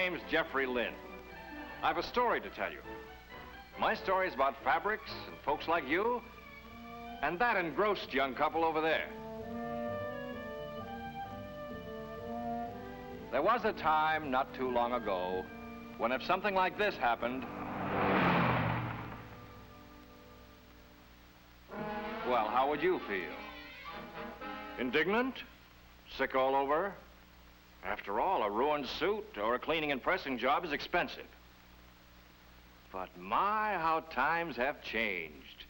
name's Jeffrey Lynn. I have a story to tell you. My story is about fabrics and folks like you and that engrossed young couple over there. There was a time not too long ago when if something like this happened, well, how would you feel? Indignant? Sick all over? After all, a ruined suit or a cleaning and pressing job is expensive. But my, how times have changed.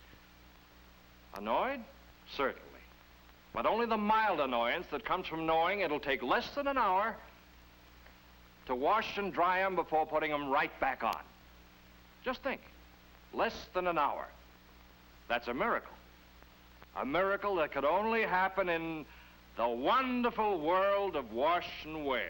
Annoyed? Certainly. But only the mild annoyance that comes from knowing it'll take less than an hour to wash and dry them before putting them right back on. Just think, less than an hour. That's a miracle. A miracle that could only happen in the wonderful world of wash and wear.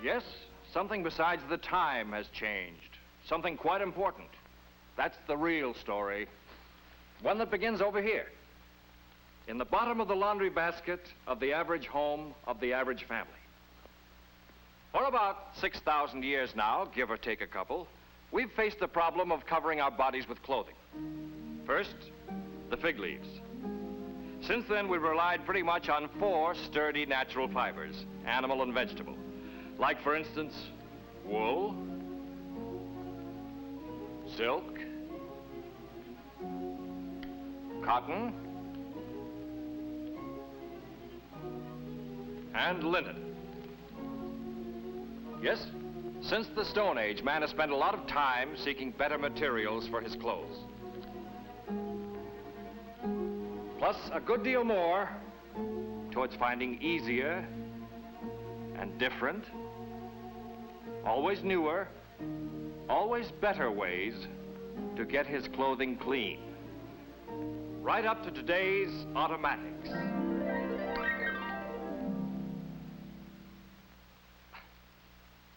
Yes, something besides the time has changed. Something quite important. That's the real story. One that begins over here. In the bottom of the laundry basket of the average home of the average family. For about 6,000 years now, give or take a couple, we've faced the problem of covering our bodies with clothing. First, the fig leaves. Since then, we've relied pretty much on 4 sturdy natural fibers, animal and vegetable. Like, for instance, wool, silk, cotton, and linen. Yes, since the Stone Age, man has spent a lot of time seeking better materials for his clothes. Plus, a good deal more towards finding easier and different, always newer, always better ways to get his clothing clean. Right up to today's automatics.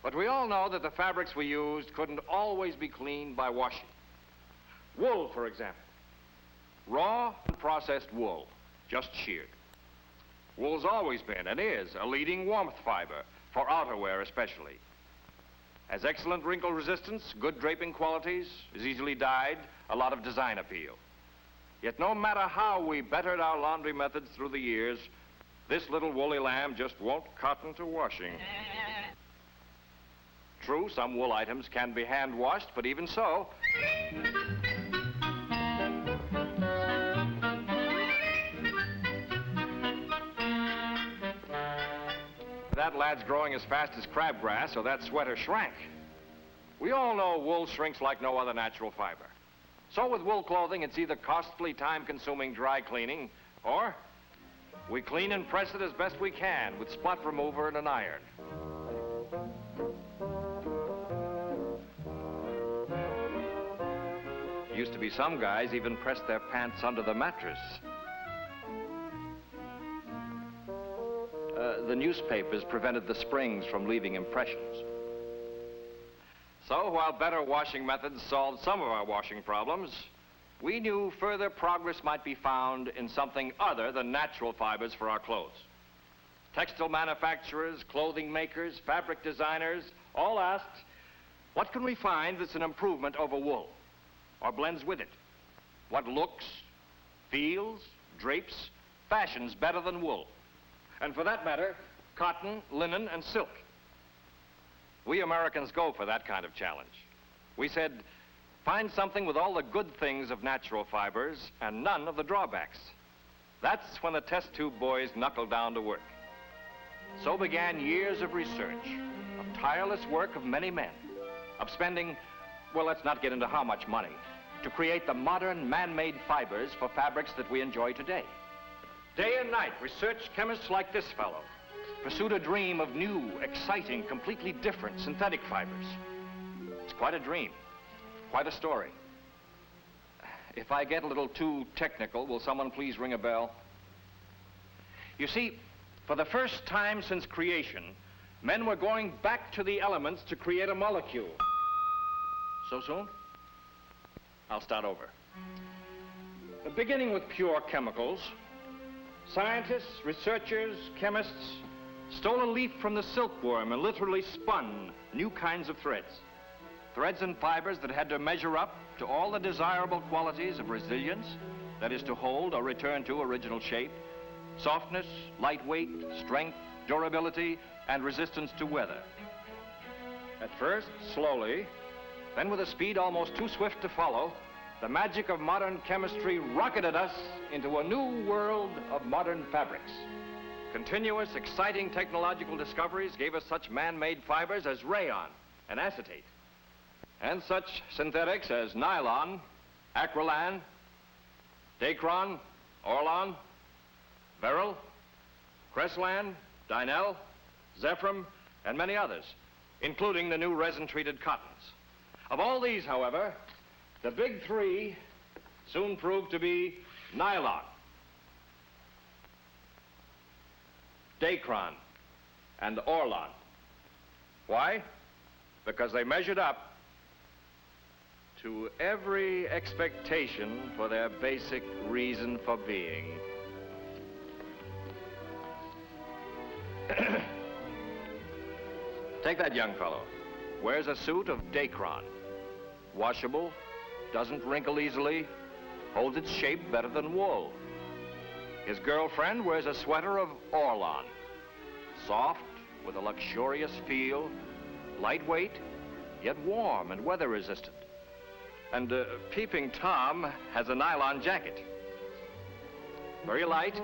But we all know that the fabrics we used couldn't always be cleaned by washing. Wool, for example. Raw, unprocessed wool, just sheared. Wool's always been, and is, a leading warmth fiber, for outerwear especially. Has excellent wrinkle resistance, good draping qualities, is easily dyed, a lot of design appeal. Yet no matter how we bettered our laundry methods through the years, this little woolly lamb just won't cotton to washing. True, some wool items can be hand washed, but even so, that lad's growing as fast as crabgrass, so that sweater shrank. We all know wool shrinks like no other natural fiber. So with wool clothing, it's either costly, time-consuming dry cleaning, or we clean and press it as best we can with spot remover and an iron. Used to be some guys even pressed their pants under the mattress. The newspapers prevented the springs from leaving impressions. So while better washing methods solved some of our washing problems, we knew further progress might be found in something other than natural fibers for our clothes. Textile manufacturers, clothing makers, fabric designers all asked, what can we find that's an improvement over wool or blends with it? What looks, feels, drapes, fashions better than wool? And for that matter, cotton, linen, and silk. We Americans go for that kind of challenge. We said, find something with all the good things of natural fibers and none of the drawbacks. That's when the test tube boys knuckled down to work. So began years of research, of tireless work of many men, of spending, well, let's not get into how much money, to create the modern man-made fibers for fabrics that we enjoy today. Day and night, research chemists like this fellow pursued a dream of new, exciting, completely different synthetic fibers. It's quite a dream, quite a story. If I get a little too technical, will someone please ring a bell? You see, for the first time since creation, men were going back to the elements to create a molecule. So soon? I'll start over. Beginning with pure chemicals, scientists, researchers, chemists stole a leaf from the silkworm and literally spun new kinds of threads. Threads and fibers that had to measure up to all the desirable qualities of resilience, that is to hold or return to original shape, softness, lightweight, strength, durability, and resistance to weather. At first, slowly, then with a speed almost too swift to follow, the magic of modern chemistry rocketed us into a new world of modern fabrics. Continuous, exciting technological discoveries gave us such man-made fibers as rayon and acetate, and such synthetics as nylon, acrylan, dacron, orlon, beryl, cresslan, dynel, zephyrum, and many others, including the new resin-treated cottons. Of all these, however, the big three soon proved to be nylon, dacron, and orlon. Why? Because they measured up to every expectation for their basic reason for being. Take that young fellow. Wears a suit of dacron. Washable, doesn't wrinkle easily, holds its shape better than wool. His girlfriend wears a sweater of orlon. Soft, with a luxurious feel, lightweight, yet warm and weather resistant. And Peeping Tom has a nylon jacket. Very light,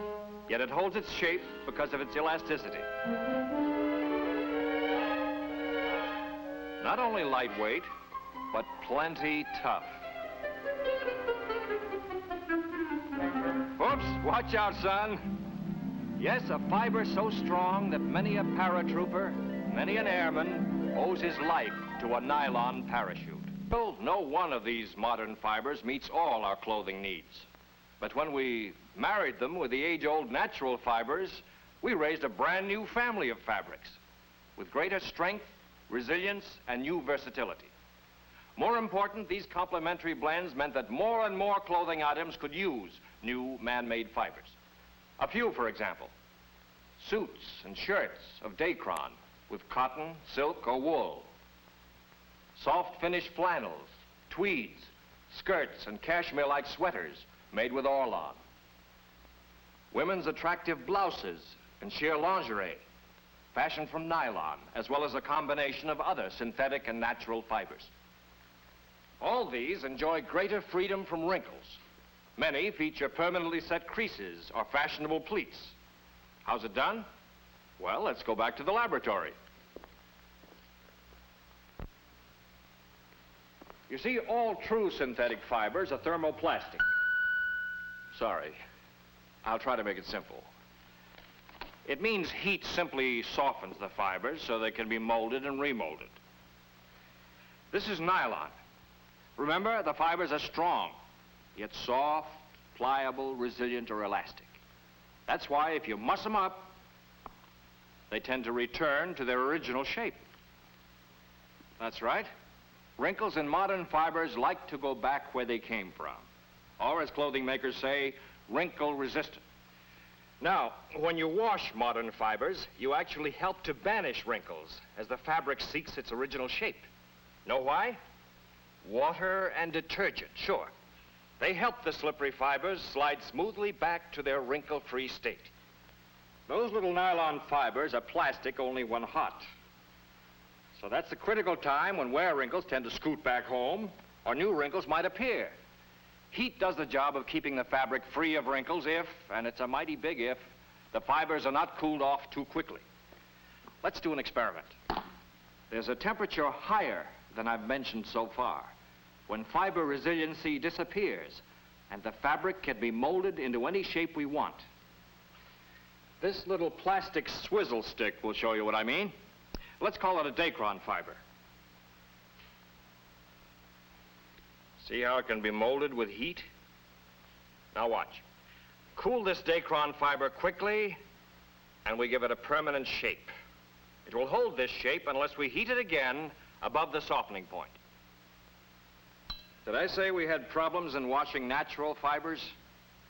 yet it holds its shape because of its elasticity. Not only lightweight, but plenty tough. Oops, watch out, son. Yes, a fiber so strong that many a paratrooper, many an airman owes his life to a nylon parachute. Well, no one of these modern fibers meets all our clothing needs. But when we married them with the age-old natural fibers, we raised a brand new family of fabrics with greater strength, resilience, and new versatility. More important, these complementary blends meant that more and more clothing items could use new man-made fibers. A few, for example, suits and shirts of dacron with cotton, silk, or wool. Soft finish flannels, tweeds, skirts, and cashmere-like sweaters made with orlon. Women's attractive blouses and sheer lingerie, fashioned from nylon, as well as a combination of other synthetic and natural fibers. All these enjoy greater freedom from wrinkles. Many feature permanently set creases or fashionable pleats. How's it done? Well, let's go back to the laboratory. You see, all true synthetic fibers are thermoplastic. Sorry, I'll try to make it simple. It means heat simply softens the fibers so they can be molded and remolded. This is nylon. Remember, the fibers are strong, yet soft, pliable, resilient, or elastic. That's why if you muss them up, they tend to return to their original shape. That's right. Wrinkles in modern fibers like to go back where they came from. Or, as clothing makers say, wrinkle resistant. Now, when you wash modern fibers, you actually help to banish wrinkles as the fabric seeks its original shape. Know why? Water and detergent, sure. They help the slippery fibers slide smoothly back to their wrinkle-free state. Those little nylon fibers are plastic only when hot. So that's the critical time when wear wrinkles tend to scoot back home, or new wrinkles might appear. Heat does the job of keeping the fabric free of wrinkles if, and it's a mighty big if, the fibers are not cooled off too quickly. Let's do an experiment. There's a temperature higher than I've mentioned so far. when fiber resiliency disappears and the fabric can be molded into any shape we want. This little plastic swizzle stick will show you what I mean. Let's call it a Dacron fiber. See how it can be molded with heat? Now watch. Cool this Dacron fiber quickly, and we give it a permanent shape. It will hold this shape unless we heat it again above the softening point. Did I say we had problems in washing natural fibers?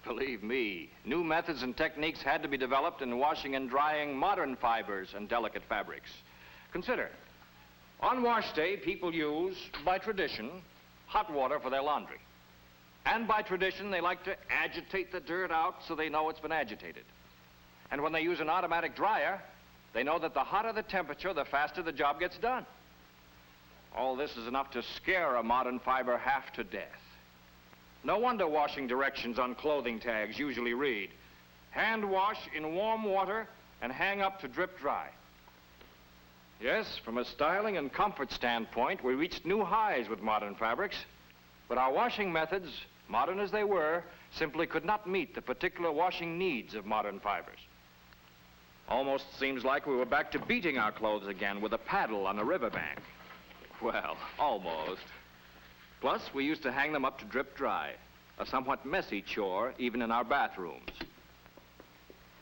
Believe me, new methods and techniques had to be developed in washing and drying modern fibers and delicate fabrics. Consider, on wash day, people use, by tradition, hot water for their laundry. And by tradition, they like to agitate the dirt out so they know it's been agitated. And when they use an automatic dryer, they know that the hotter the temperature, the faster the job gets done. All this is enough to scare a modern fiber half to death. No wonder washing directions on clothing tags usually read, hand wash in warm water and hang up to drip dry. Yes, from a styling and comfort standpoint, we reached new highs with modern fabrics, but our washing methods, modern as they were, simply could not meet the particular washing needs of modern fibers. Almost seems like we were back to beating our clothes again with a paddle on a riverbank. Well, almost. Plus, we used to hang them up to drip dry, a somewhat messy chore even in our bathrooms.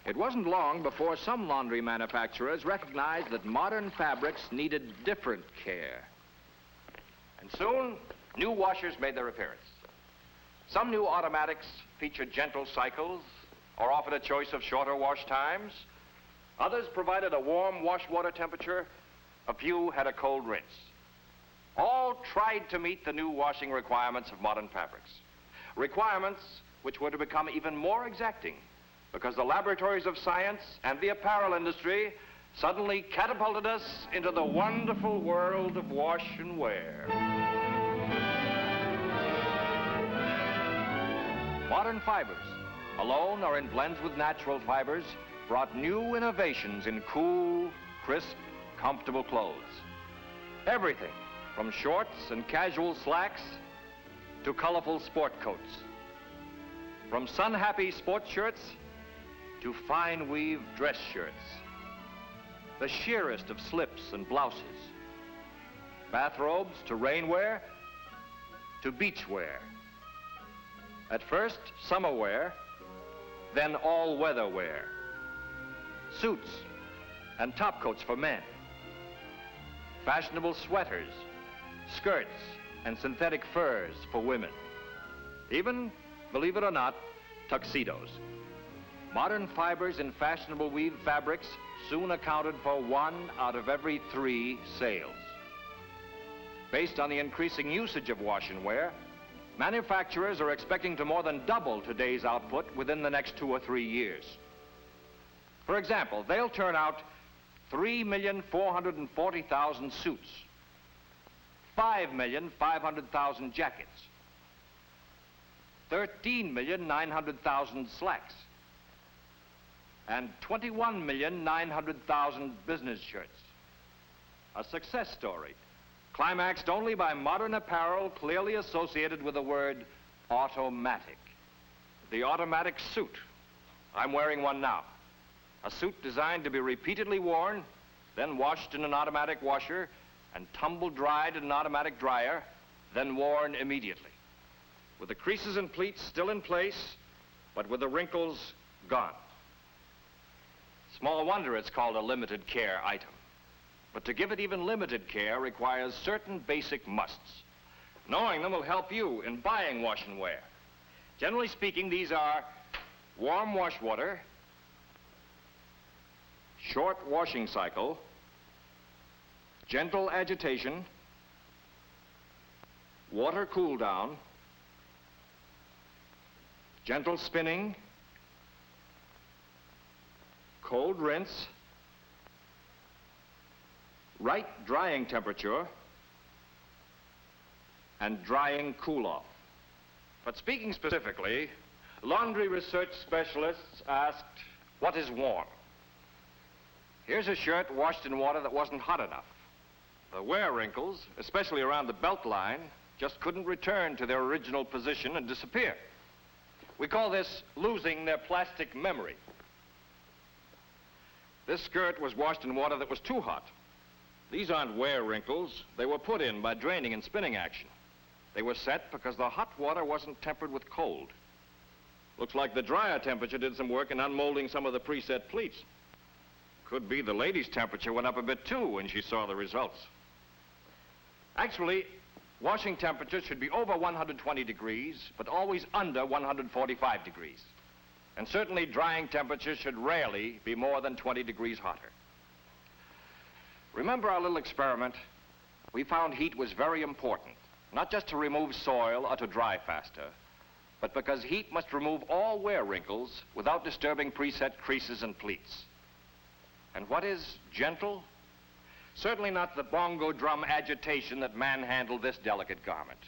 It wasn't long before some laundry manufacturers recognized that modern fabrics needed different care. And soon, new washers made their appearance. Some new automatics featured gentle cycles or offered a choice of shorter wash times. Others provided a warm wash water temperature. A few had a cold rinse. All tried to meet the new washing requirements of modern fabrics. Requirements which were to become even more exacting because the laboratories of science and the apparel industry suddenly catapulted us into the wonderful world of wash and wear. Modern fibers, alone or in blends with natural fibers, brought new innovations in cool, crisp, comfortable clothes. Everything from shorts and casual slacks to colorful sport coats. From sun-happy sports shirts to fine weave dress shirts. The sheerest of slips and blouses. Bathrobes to rainwear to beach wear. At first, summer wear, then all-weather wear. Suits and topcoats for men. Fashionable sweaters, skirts, and synthetic furs for women. Even, believe it or not, tuxedos. Modern fibers in fashionable weave fabrics soon accounted for 1 out of every 3 sales. Based on the increasing usage of wash and wear, manufacturers are expecting to more than double today's output within the next 2 or 3 years. For example, they'll turn out 3,440,000 suits, 5,500,000 jackets, 13,900,000 slacks, and 21,900,000 business shirts. A success story, climaxed only by modern apparel clearly associated with the word automatic. The automatic suit. I'm wearing one now. A suit designed to be repeatedly worn, then washed in an automatic washer, and tumble-dried in an automatic dryer, then worn immediately. With the creases and pleats still in place, but with the wrinkles gone. Small wonder it's called a limited care item. But to give it even limited care requires certain basic musts. Knowing them will help you in buying wash and wear. Generally speaking, these are warm wash water, short washing cycle, gentle agitation, water cool down, gentle spinning, cold rinse, right drying temperature, and drying cool-off. But speaking specifically, laundry research specialists asked, what is warm? Here's a shirt washed in water that wasn't hot enough. The wear wrinkles, especially around the belt line, just couldn't return to their original position and disappear. We call this losing their plastic memory. This skirt was washed in water that was too hot. These aren't wear wrinkles. They were put in by draining and spinning action. They were set because the hot water wasn't tempered with cold. Looks like the dryer temperature did some work in unmolding some of the preset pleats. Could be the lady's temperature went up a bit too when she saw the results. Actually, washing temperature should be over 120 degrees, but always under 145 degrees. And certainly drying temperature should rarely be more than 20 degrees hotter. Remember our little experiment? We found heat was very important, not just to remove soil or to dry faster, but because heat must remove all wear wrinkles without disturbing preset creases and pleats. And what is gentle? Certainly not the bongo drum agitation that manhandled this delicate garment.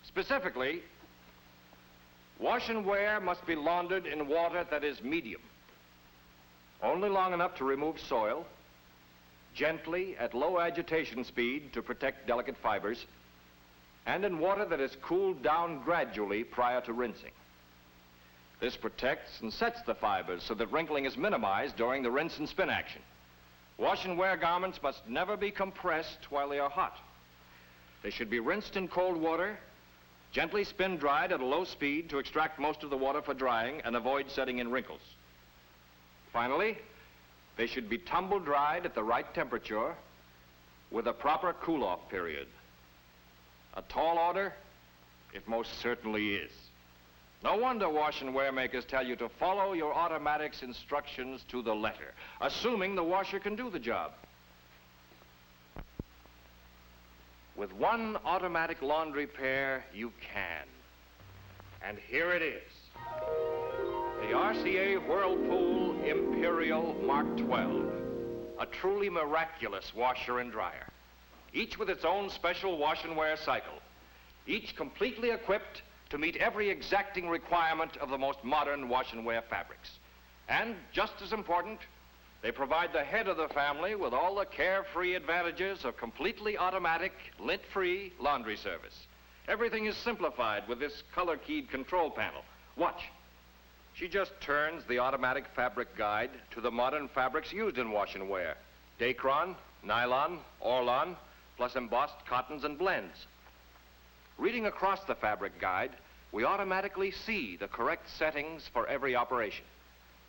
Specifically, wash and wear must be laundered in water that is medium, only long enough to remove soil, gently at low agitation speed to protect delicate fibers, and in water that is cooled down gradually prior to rinsing. This protects and sets the fibers so that wrinkling is minimized during the rinse and spin action. Wash and wear garments must never be compressed while they are hot. They should be rinsed in cold water, gently spin dried at a low speed to extract most of the water for drying and avoid setting in wrinkles. Finally, they should be tumble dried at the right temperature with a proper cool-off period. A tall order? It most certainly is. No wonder wash and wear makers tell you to follow your automatic's instructions to the letter, assuming the washer can do the job. With one automatic laundry pair, you can. And here it is. The RCA Whirlpool Imperial Mark 12. A truly miraculous washer and dryer. Each with its own special wash and wear cycle. Each completely equipped to meet every exacting requirement of the most modern wash and wear fabrics. And just as important, they provide the head of the family with all the carefree advantages of completely automatic, lint-free laundry service. Everything is simplified with this color-keyed control panel. Watch. She just turns the automatic fabric guide to the modern fabrics used in wash and wear. Dacron, nylon, Orlon, plus embossed cottons and blends. Reading across the fabric guide, we automatically see the correct settings for every operation.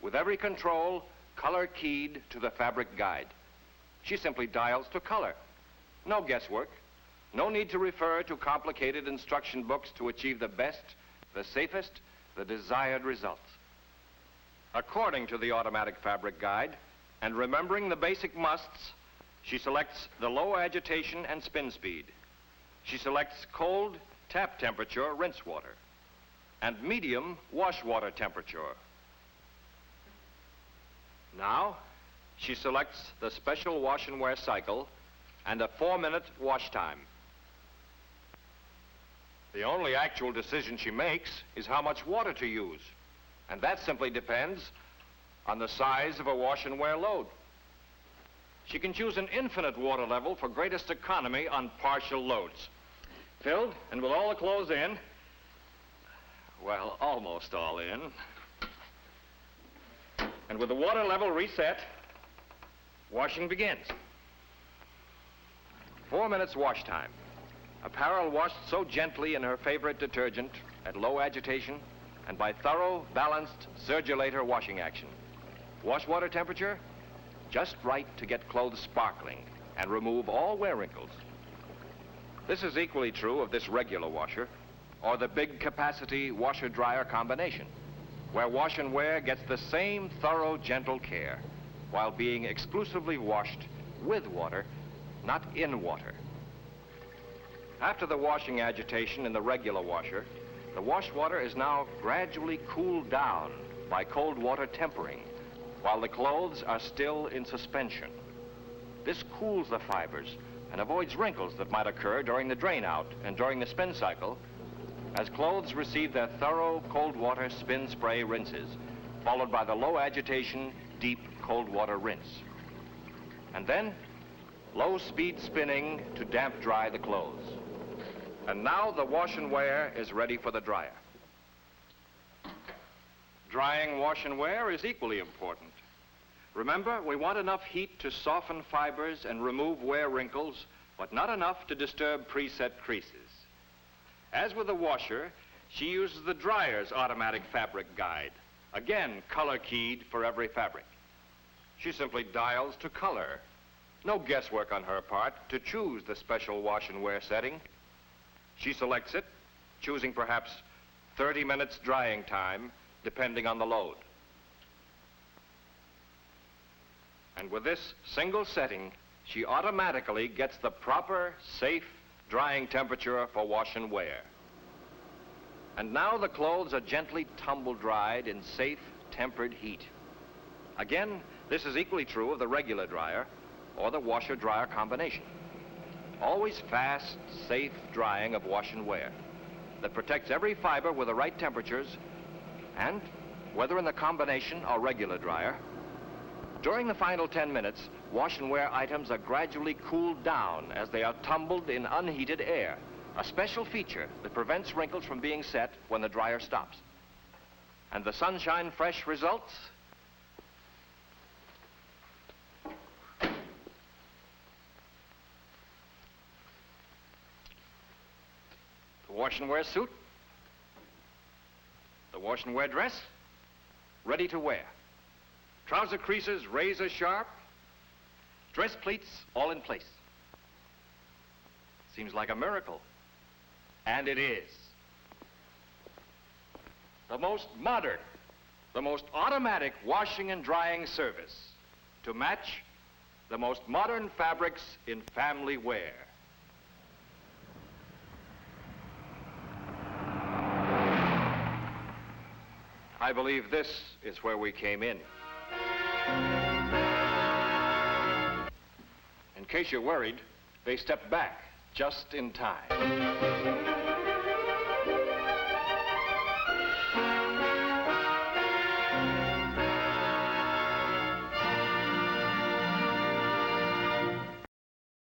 With every control, color keyed to the fabric guide. She simply dials to color. No guesswork. No need to refer to complicated instruction books to achieve the best, the safest, the desired results. According to the automatic fabric guide, and remembering the basic musts, she selects the low agitation and spin speed. She selects cold tap temperature rinse water and medium wash water temperature. Now, she selects the special wash and wear cycle and a 4-minute wash time. The only actual decision she makes is how much water to use, and that simply depends on the size of a wash and wear load. She can choose an infinite water level for greatest economy on partial loads. Filled, and with all the clothes in, well, almost all in, and with the water level reset, washing begins. 4 minutes wash time. Apparel washed so gently in her favorite detergent at low agitation and by thorough, balanced circulator washing action. Wash water temperature, just right to get clothes sparkling and remove all wear wrinkles. This is equally true of this regular washer or the big capacity washer-dryer combination, where wash and wear gets the same thorough, gentle care while being exclusively washed with water, not in water. After the washing agitation in the regular washer, the wash water is now gradually cooled down by cold water tempering while the clothes are still in suspension. This cools the fibers and avoids wrinkles that might occur during the drain out and during the spin cycle as clothes receive their thorough cold water spin spray rinses, followed by the low agitation, deep cold water rinse. And then low speed spinning to damp dry the clothes. And now the wash and wear is ready for the dryer. Drying wash and wear is equally important. Remember, we want enough heat to soften fibers and remove wear wrinkles, but not enough to disturb preset creases. As with the washer, she uses the dryer's automatic fabric guide, again color-keyed for every fabric. She simply dials to color. No guesswork on her part to choose the special wash and wear setting. She selects it, choosing perhaps 30 minutes drying time, depending on the load. And with this single setting, she automatically gets the proper, safe drying temperature for wash and wear. And now the clothes are gently tumble-dried in safe, tempered heat. Again, this is equally true of the regular dryer or the washer-dryer combination. Always fast, safe drying of wash and wear that protects every fiber with the right temperatures, and whether in the combination or regular dryer, during the final 10 minutes, wash and wear items are gradually cooled down as they are tumbled in unheated air, a special feature that prevents wrinkles from being set when the dryer stops. And the sunshine fresh results? The wash and wear suit, the wash and wear dress, ready to wear. Trouser creases razor sharp, dress pleats all in place. Seems like a miracle, and it is. The most modern, the most automatic washing and drying service to match the most modern fabrics in family wear. I believe this is where we came in. In case you're worried, they stepped back just in time.